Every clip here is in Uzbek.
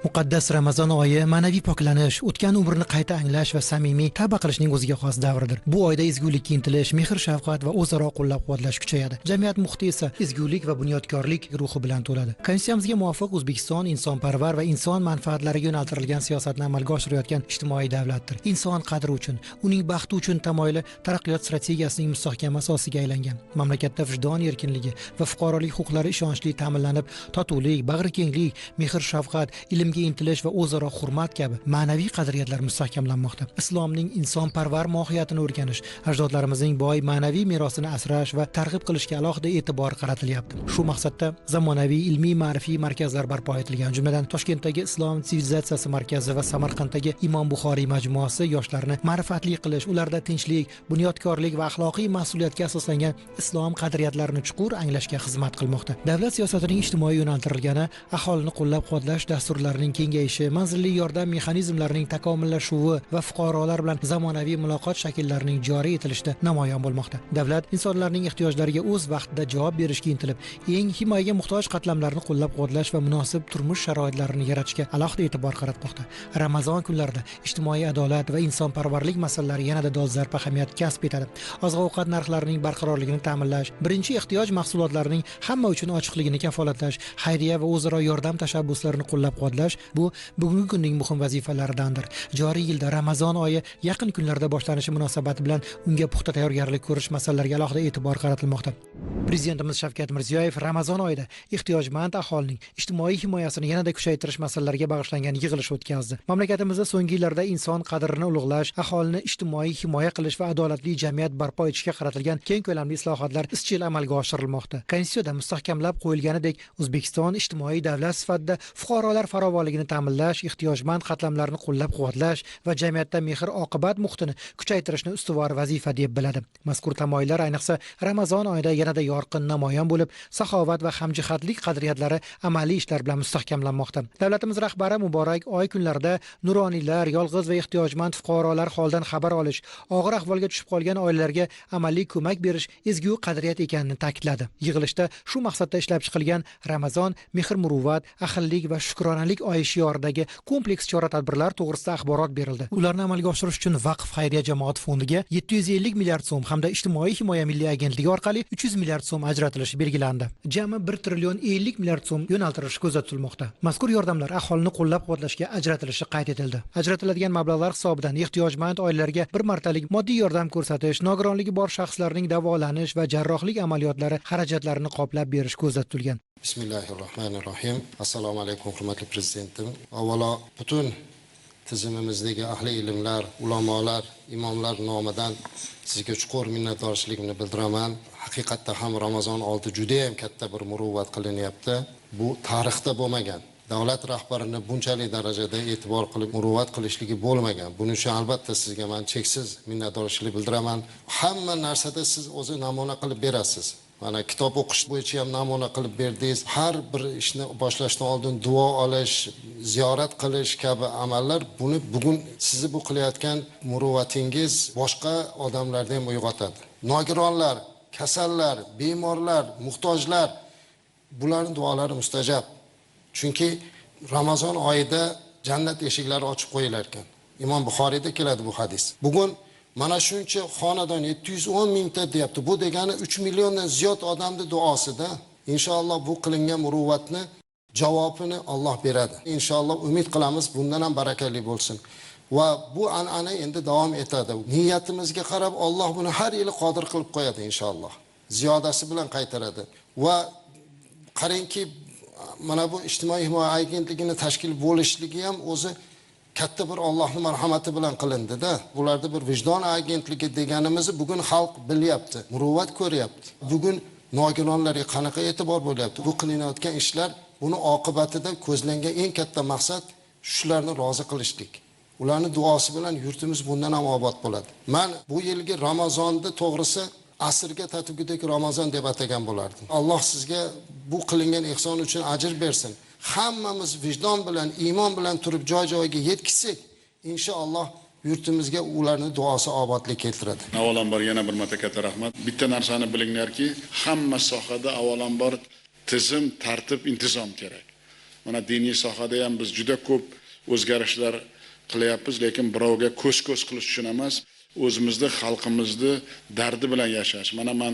Muqaddas Ramazon oyi ma'naviy poklanish, o'tgan umrni qayta anglash va samimiy tavba qilishning o'ziga xos davrdir. Bu oyda ezgulikka intilish, mehr-shafqat va o'zaro qo'llab-quvvatlash kuchayadi. Jamiyat muhiti esa ezgulik va bunyodkorlik ruhi bilan to'ladi. Konstitutsiyamizga muvofiq O'zbekiston insonparvar va inson manfaatlariga yo'naltirilgan siyosatni amalga oshirayotgan ijtimoiy davlatdir. Inson qadri uchun, uning baxti uchun tamoyili taraqqiyot strategiyasining mustahkam asosiga aylangan. Mamlakatda vijdon erkinligi va fuqarolik huquqlari ishonchli ta'minlanib, totuvlik, bag'rikenglik, mehr-shafqat, ilmga intilish va o'zaro hurmat kabi ma'naviy qadriyatlar mustahkamlanmoqda. Islomning insonparvar mohiyatini o'rganish, ajdodlarimizning boy ma'naviy merosini asrash va targ'ib qilishga alohida e'tibor qaratilyapti. Shu maqsadda zamonaviy ilmiy ma'rifiy markazlar barpo etilgan, jumladan Toshkentdagi Islom sivilizatsiyasi markazi va Samarqanddagi Imom Buxoriy majmuasi yoshlarni ma'rifatli qilish, ularda tinchlik, bunyodkorlik va axloqiy mas'uliyatga asoslangan islom qadriyatlarini chuqur anglashga xizmat qilmoqda. Davlat siyosatining ijtimoiy yo'naltirilgani, aholini qo'llab-quvvatlash dasturlarining kengayishi, manzilli yordam mexanizmlarining takomillashuvi va fuqarolar bilan zamonaviy muloqot shakllarining joriy etilishida namoyon bo'lmoqda. Davlat insonlarning ehtiyojlariga o'z vaqtida javob berishga intilib, eng himoyaga muhtoj qatlamlarni qo'llab-quvvatlash va munosib turmush sharoitlarini yaratishga alohida e'tibor qaratmoqda. Ramazon kunlarida ijtimoiy adolat va insonparvarlik masalalari yanada dolzarb ahamiyat kasb etadi. Oziq-ovqat narxlarining barqarorligini ta'minlash, birinchi ehtiyoj mahsulotlarining hamma uchun ochiqligini kafolatlash, xayriya va o'zaro yordam tashabbuslarini qo'llab-quvvatlash bu bugungi kunning muhim vazifalaridandir. Joriy yilda Ramazon oyi yaqin kunlarda boshlanishi munosabati bilan unga puxta tayyorgarlik ko'rish masalalariga alohida e'tibor qaratilmoqda. Prezidentimiz Shavkat Mirziyoyev Ramazon oyida ehtiyojmand aholining ijtimoiy himoyasini yanada kuchaytirish masalalariga bag'ishlangan yig'ilish o'tkazdi. Mamlakatimizda so'nggi yillarda inson qadrini ulug'lash, aholini ijtimoiy himoya qilish va adolatli jamiyat barpo etishga qaratilgan keng ko'lamli islohotlar izchil amalga oshirilmoqda. Konstitutsiyada mustahkamlab qo'yilganidek, O'zbekiston ijtimoiy davlat sifatida fuqarolar farovonligini ta'minlash, ehtiyojmand qatlamlarni qo'llab-quvvatlash va jamiyatda mehr-oqibat muhitini kuchaytirishni ustuvor vazifa deb biladi. Mazkur tamoyillar ayniqsa Ramazon oyida yanada yorqin namoyon bo'lib, saxovat va hamjihatlik qadriyatlari amaliy ishlar bilan mustahkamlanmoqda. Davlatimiz rahbari muborak oy kunlarida nuroniylar, yolg'iz va ehtiyojmand fuqarolar holidan xabar olish, og'ir ahvolga tushib qolgan oilalarga amaliy ko'mak berish ezgu qadriyat ekanini ta'kidladi. Yig'ilishda shu maqsadda ishlab chiqilgan Ramazon mehr-muruvvat, ahillik va shukronalik oyi shioridagi kompleks chora-tadbirlar to'g'risida axborot berildi. Ularni amalga oshirish uchun Vaqf xayriya jamoat fondiga 750 milliard so'm hamda ijtimoiy himoya milliy agentligi orqali 300 milliard so'm ajratilishi belgilandi. Jami 1 trillion 50 milliard so'm yo'naltirish ko'zda tutilmoqda. Mazkur yordamlar aholini qo'llab-quvvatlashga ajratilishi qayd etildi. Ajratiladigan mablag'lar hisobidan ehtiyojmand oilalarga bir martalik moddiy yordam ko'rsatish, nogironligi bor shaxslarning davolanish va jarrohlik amaliyotlari xarajatlarini qoplab berish ko'zda tutilgan. Bismillahirrohmanirrohim. Assalomu alaykum hurmatli prezidentim. Avvalo butun tizimimizdagi ahli ilmlar, ulamolar, imomlar nomidan sizga chuqur minnatdorchiligimni bildiraman. Haqiqatda ham Ramazon oldi juda ham katta bir muruvvat qilinyapti. Bu tarixda bo'lmagan. Davlat rahbarini bunchalik darajada e'tibor qilib muruvvat qilishligi bo'lmagan. Buning uchun albatta sizga men cheksiz minnatdorchilik bildiraman. Hamma narsada siz o'zi namuna qilib berasiz. Mana kitob o'qish bo'yicha ham namuna qilib berdingiz. Har bir ishni boshlashdan oldin duo olish, ziyorat qilish kabi amallar buni bugun sizni bu qilayotgan muruvvatingiz boshqa odamlarda ham uyg'otadi. Nogironlar, kasallar, bemorlar, muhtojlar bularning duolari mustajab. Chunki Ramazon oyida jannat eshiklari ochib qo'yilar ekan. Imom Buxoriyda keladi bu hadis. Bugun mana shuncha xonadon 710 mingta deyapti. Bu degani 3 milliondan ziyod odamning duosida inshaalloh bu qilingan muruvvatni javobini Alloh beradi. Inshaalloh umid qilamiz bundan ham barakali bo'lsin. Va bu an'ana endi davom etadi. Niyatimizga qarab Alloh buni har yili qodir qilib qo'yadi inshaalloh. Ziyodasi bilan qaytaradi. Va qarangki mana bu ijtimoiy himoya agentligini tashkil bo'lishligi ham o'zi katta bir Allohning marhamati bilan qilindi-da. Bularda bir vijdon agentligi deganimizni bugun xalq bilyapti, muruvvat ko'ryapti. Bugun nogironlarga qanaqa e'tibor bo'lyapti. Bu qilinayotgan ishlar, buni oqibatida ko'zlangan eng katta maqsad shularni rozi qilishlik. Ularning duosi bilan yurtimiz bundan ham obod bo'ladi. Men bu yilgi Ramazonni to'g'risi asrga tatbigidek Ramazon deb atagan bo'lardim. Alloh sizga bu qilingan ehson uchun ajr bersin. Hammamiz vijdon bilan, iymon bilan turib joy-joyiga yetkizsak, inshaalloh yurtimizga ularning duosi obodlik keltiradi. Avvalambor yana bir marta katta rahmat. Bitta narsani bilinglarki, hamma sohada avvalambor tizim, tartib, intizom kerak. Mana diniy sohada ham biz juda ko'p o'zgarishlar qilyapmiz, lekin birovga ko'z-ko'z qilish uchun emas, o'zimizni, xalqimizni dardi bilan yashash. Mana men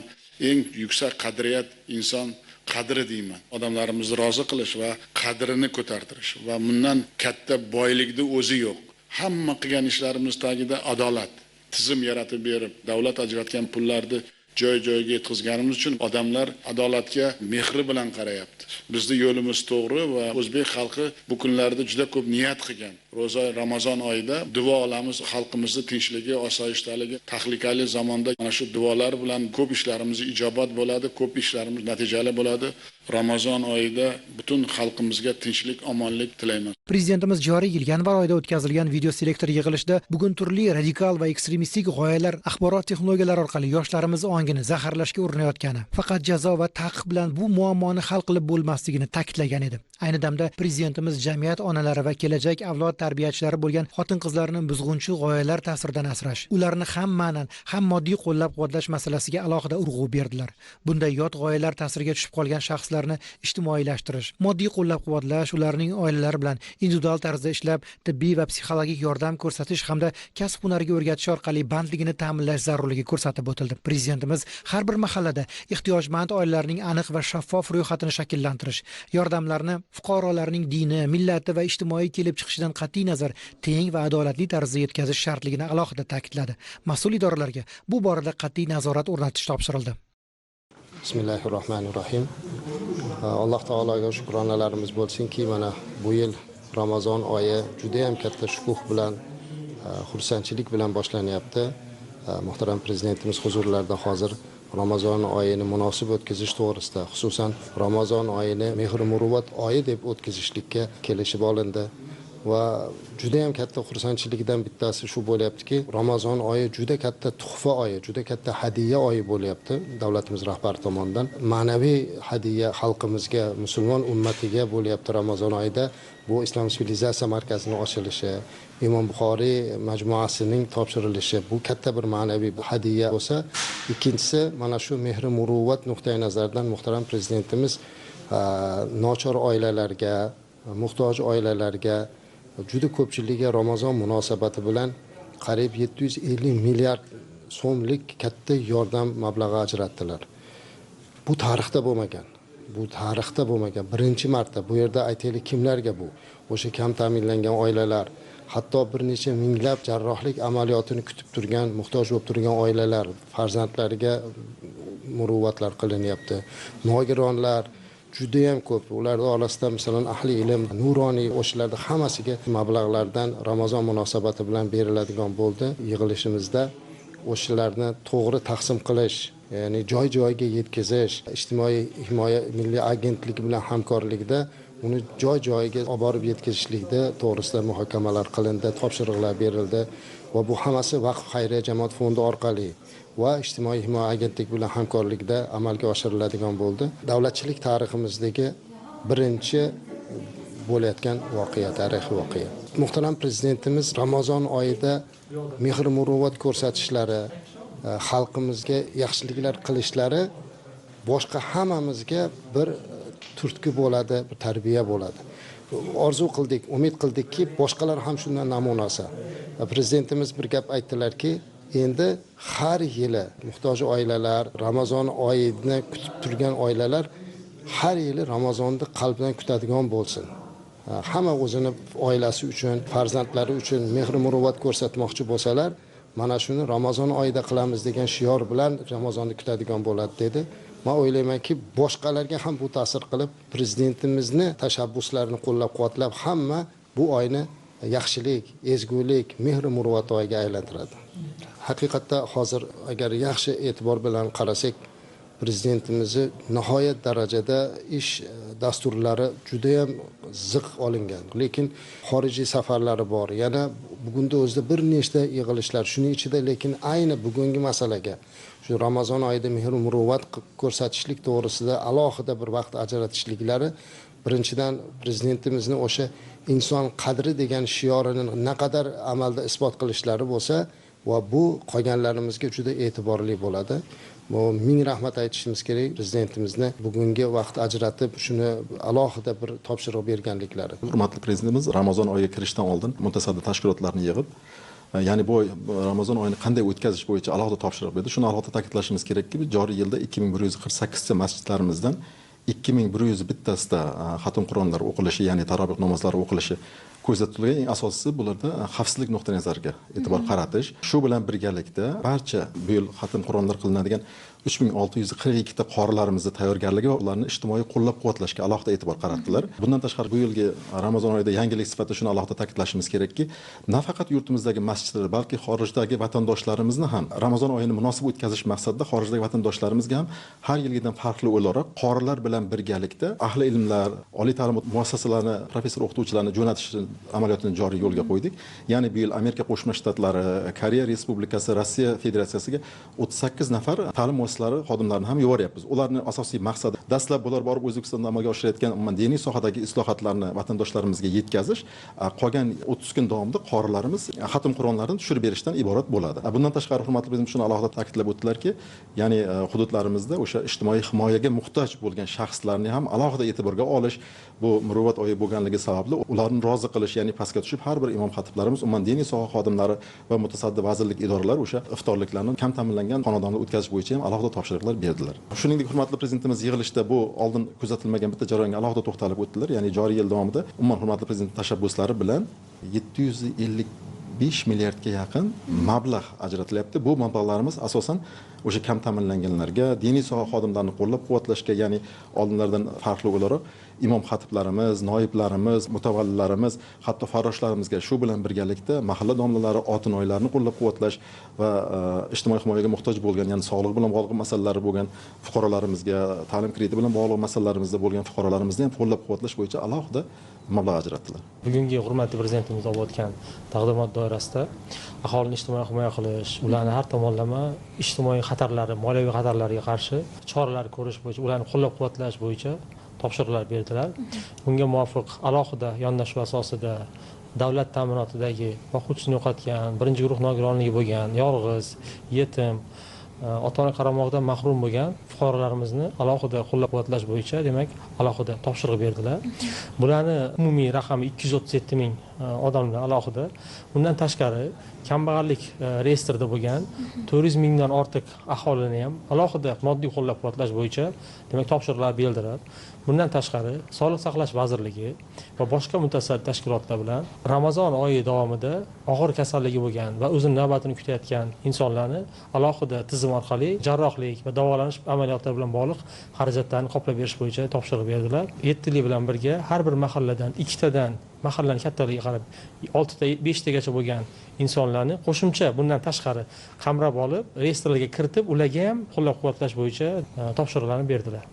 eng yuksak qadriyat inson qadri deyman. Odamlarimizni rozi qilish va qadrini ko'tartirish va bundan katta boylikni o'zi yo'q. Hamma qilgan ishlarimiz tagida adolat, tizim yaratib berib, davlat ajratgan pullarni joy-joyiga yetkazganimiz uchun odamlar adolatga mehri bilan qarayapti. Bizning yo'limiz to'g'ri va o'zbek xalqi bu kunlarda juda ko'p niyat qilgan. Ro'za Ramazon oyida duo olamiz, xalqimizning tinchligi, osoyishtaligi, tahlikali zamonda mana shu duolar bilan ko'p ishlarimiz ijobat bo'ladi, ko'p ishlarimiz natijali bo'ladi. Ramazon oyida butun xalqimizga tinchlik, omonlik tilayman. Prezidentimiz joriy yil yanvar oyida o'tkazilgan video selektor yig'ilishida bugun turli radikal va ekstremistik g'oyalar axborot texnologiyalari orqali yoshlarimiz ongini zaharlashga urinayotgani, faqat jazo va taqiq bilan bu muammoni hal qilib bo'lmasligini ta'kidlagan edi. Ayni damda prezidentimiz jamiyat onalari va kelajak avlod tarbiyachilari bo'lgan xotin-qizlarni buzg'unchi g'oyalar ta'siridan asrash, ularni ham ma'nan, ham moddiy qo'llab-quvvatlash masalasiga alohida urg'u berdilar. Bunday yot g'oyalar ta'siriga tushib qolgan shaxslarni ijtimoiylashtirish, moddiy qo'llab-quvvatlash, ularning oilalari bilan individual tarzda ishlab, tibbiy va psixologik yordam ko'rsatish hamda kasb-hunarga o'rgatish orqali bandligini ta'minlash zarurligi ko'rsatib o'tildi. Prezidentimiz har bir mahallada ehtiyojmand oilalarning aniq va shaffof ro'yxatini shakllantirish, yordamlarni fuqarolarning dini, millati va ijtimoiy kelib chiqishidan qat'iy nazar teng va adolatli tarzda yetkazish shartligini alohida ta'kidladi. Mas'ul idoralarga bu borada qat'iy nazorat o'rnatish topshirildi. Bismillahirrohmanirrohim. Alloh taologa shukronalarimiz bo'lsinki, mana bu yil Ramazon oyi juda ham katta shukuh bilan, xursandchilik bilan boshlanyapti. Muhtaram prezidentimiz huzurlarida hozir Ramazon oyini munosib o'tkazish to'g'risida, xususan Ramazon oyini mehr muruvvat oyi deb o'tkazishlikka kelishib olindi va juda ham katta xursandchilikdan bittasi shu bo'lyaptiki, Ramazon oyi juda katta tuhfa oyi, juda katta hadiya oyi bo'lyapti davlatimiz rahbari tomonidan. Ma'naviy hadiya xalqimizga, musulmon ummatiga bo'lyapti Ramazon oyida. Bu Islom sivilizatsiya markazining ochilishi, Imom Buxoriy majmuasining topshirilishi bu katta bir ma'naviy hadiya bo'lsa, ikkinchisi mana shu mehr muruvvat nuqtai nazaridan muhtaram prezidentimiz nochor oilalarga, muhtoj oilalarga juda ko'pchiligiga Ramazon munosabati bilan qariyb 750 milliard so'mlik katta yordam mablag'i ajratdilar. Bu tarixda bo'lmagan. Bu tarixda bo'lmagan. Birinchi marta bu yerda aytaylik kimlarga bu? O'sha kam ta'minlangan oilalar, hatto bir necha minglab jarrohlik amaliyotini kutib turgan, muhtoj bo'lib turgan oilalar, farzandlariga muruvvatlar qilinyapti. Nogironlar juda ham ko'p. Ular orasida masalan ahli ilm, nuroniy o'shalarda hammasiga mablag'lardan Ramazon munosabati bilan beriladigan bo'ldi. Yig'ilishimizda o'shalarni to'g'ri taqsim qilish, ya'ni joy-joyiga yetkazish, ijtimoiy himoya milliy agentligi bilan hamkorlikda uni joy-joyiga olib borib yetkazishlikda to'g'risida muhokamalar qilindi, topshiriqlar berildi va bu hammasi Vaqf xayriya jamoat fondi orqali va ijtimoiy himoya agentligi bilan hamkorlikda amalga oshiriladigan bo'ldi. Davlatchilik tariximizdagi birinchi bo'layotgan voqea, tarixiy voqea. Muhtaram prezidentimiz Ramazon oyida mehr muruvvat ko'rsatishlari, xalqimizga yaxshiliklar qilishlari boshqa hammamizga bir turtki bo'ladi, bir tarbiya bo'ladi. Orzu qildik, umid qildikki, boshqalar ham shundan namunasi. Prezidentimiz bir gap aytdilarki, endi har yili muhtoj oilalar, Ramazon oyini kutib turgan oilalar har yili Ramazonni qalbdan kutadigan bo'lsin. Hamma o'zini oilasi uchun, farzandlari uchun mehr muruvvat ko'rsatmoqchi bo'lsalar, mana shuni Ramazon oyida qilamiz degan shior bilan Ramazonni kutadigan bo'ladi dedi. Men o'ylaymanki, boshqalarga ham bu ta'sir qilib, prezidentimizni tashabbuslarini qo'llab-quvvatlab hamma bu oyni yaxshilik, ezgulik, mehr muruvvat oyiga aylantiradi. Haqiqatda hozir agar yaxshi e'tibor bilan qarasak, prezidentimizni nihoyat darajada ish dasturlari juda ham ziq olingan. Lekin xorijiy safarlari bor. Yana bugunda o'zida bir nechta yig'ilishlar shuning ichida, lekin ayni bugungi masalaga shu Ramazon oyida mehr muruvvat ko'rsatishlik to'g'risida alohida bir vaqt ajratishliklari birinchidan prezidentimizni o'sha inson qadri degan shiorini naqadar amalda isbot qilishlari bo'lsa va bu qolganlarimizga juda e'tiborli bo'ladi. Bu ming rahmat aytishimiz kerak prezidentimizni bugungi vaqt ajratib shuni alohida bir topshiriq berganliklari. Hurmatli prezidentimiz Ramazon oyiga kirishdan oldin mutasaddi tashkilotlarni yig'ib, ya'ni bu Ramazon oyini qanday o'tkazish bo'yicha alohida topshiriq berdi. Shuni alohida ta'kidlashimiz kerakki, joriy yilda 2148 ta masjidlarimizdan 2100 bittasida xatm Qur'onlar o'qilishi, ya'ni taroveh namozlari o'qilishi ko'zda tutilgan. Eng asosiysi bularda xavfsizlik nuqtai nazariga e'tibor qaratish. Shu bilan birgalikda barcha bu yil xatm Qur'onlar qilinadigan 3642 ta qorilarimizni tayyorgarligi va ularni ijtimoiy qo'llab-quvvatlashga alohida e'tibor qaratdilar. Bundan tashqari bu yilgi Ramazon oyida yangilik sifatida shuni alohida ta'kidlashimiz kerakki, nafaqat yurtimizdagi masjidlar, balki xorijdagi vatandoshlarimizni ham Ramazon oyini munosib o'tkazish maqsadida xorijdagi vatandoshlarimizga ham har yilgidan farqli o'laroq qorilar bilan birgalikda ahli ilmlar, oliy ta'lim muassasalarini, professor o'qituvchilarni jo'natish amaliyotini joriy yo'lga qo'ydik. Ya'ni bu yil Amerika Qo'shma Shtatlari, Koreya Respublikasi, Rossiya Federatsiyasiga 38 nafar ta'lim muassasalari xodimlarini ham yuboryapmiz. Ularning asosiy maqsadi dastlab bular borib O'zbekistonda amalga oshirayotgan umuman diniy sohadagi islohotlarni vatandoshlarimizga yetkazish, qolgan 30 kun davomida qorilarimiz xatm Qur'onlarni tushirib berishdan iborat bo'ladi. Bundan tashqari hurmatli prezident shuni alohida ta'kidlab o'tdilarki, ya'ni hududlarimizda o'sha ijtimoiy himoyaga muhtoj bo'lgan shaxslarni ham alohida e'tiborga olish, bu muruvvat oyi bo'lganligi sababli ularni rozi qilish, ya'ni pastga tushib har bir imom xatiblarimiz, umuman diniy soha xodimlari va mutasaddi vazirlik idoralari o'sha iftorliklarni kam ta'minlangan xonadonda o'tkazish bo'yicha ham alohida topshiriqlar berdilar. Shuningdek, hurmatli prezidentimiz yig'ilishda bu oldin kuzatilmagan bitta jarayonga alohida to'xtalib o'tdilar. Ya'ni joriy yil davomida umuman hurmatli prezident tashabbuslari bilan 755 milliardga yaqin mablag' ajratilyapti. Bu mablag'larimiz asosan o'sha kam ta'minlanganlarga, diniy soha xodimlarini qo'llab-quvvatlashga, ya'ni oldinlardan farqli o'laroq imom xatiblarimiz, noiblarimiz, mutavallilarimiz, hatto farroshlarimizga shu bilan birgalikda mahalla domlalari, otinoylarni qo'llab-quvvatlash va ijtimoiy himoyaga muhtoj bo'lgan, ya'ni sog'liq bilan bog'liq masalalari bo'lgan fuqarolarimizga, ta'lim krediti bilan bog'liq masalalarimizda bo'lgan fuqarolarimizni ham qo'llab-quvvatlash bo'yicha alohida mablag' ajratdilar. Bugungi hurmatli prezidentimiz olib o'tgan taqdimot doirasida aholini ijtimoiy himoya qilish, ularni har tomonlama ijtimoiy xatarlari, moliyaviy xatarlarga qarshi choralar ko'rish bo'yicha, ularni qo'llab-quvvatlash bo'yicha topshiriqlar berdilar. Bunga muvofiq alohida yondashuv asosida davlat ta'minotidagi boquvchisini yo'qotgan, birinchi guruh nogironligi bo'lgan, yolg'iz, yetim, ota-ona qaramog'idan mahrum bo'lgan fuqarolarimizni alohida qo'llab-quvvatlash bo'yicha demak alohida topshiriq berdilar. Bularni umumiy raqami 237 ming odamlar alohida. Bundan tashqari kambag'allik reyestrida bo'lgan 400 mingdan ortiq aholini ham alohida moddiy qo'llab-quvvatlash bo'yicha demak topshiriqlar berdilar. Bundan tashqari Sog'liqni saqlash vazirligi va boshqa mutasaddi tashkilotlar bilan Ramazon oyi davomida og'ir kasalligi bo'lgan va o'zini navbatini kutayotgan insonlarni alohida tizim orqali jarrohlik va davolanish amaliyotlari bilan bog'liq xarajatlarni qoplab berish bo'yicha topshiriq berdilar. 7 lik bilan birga har bir mahalladan 2 tadan mahallaning kattaligiga qarab 6 ta 5 tagacha bo'lgan insonlarni qo'shimcha bundan tashqari qamrab olib, reyestrlarga kiritib, ularga ham qo'llab-quvvatlash bo'yicha topshiriqlarni berdilar.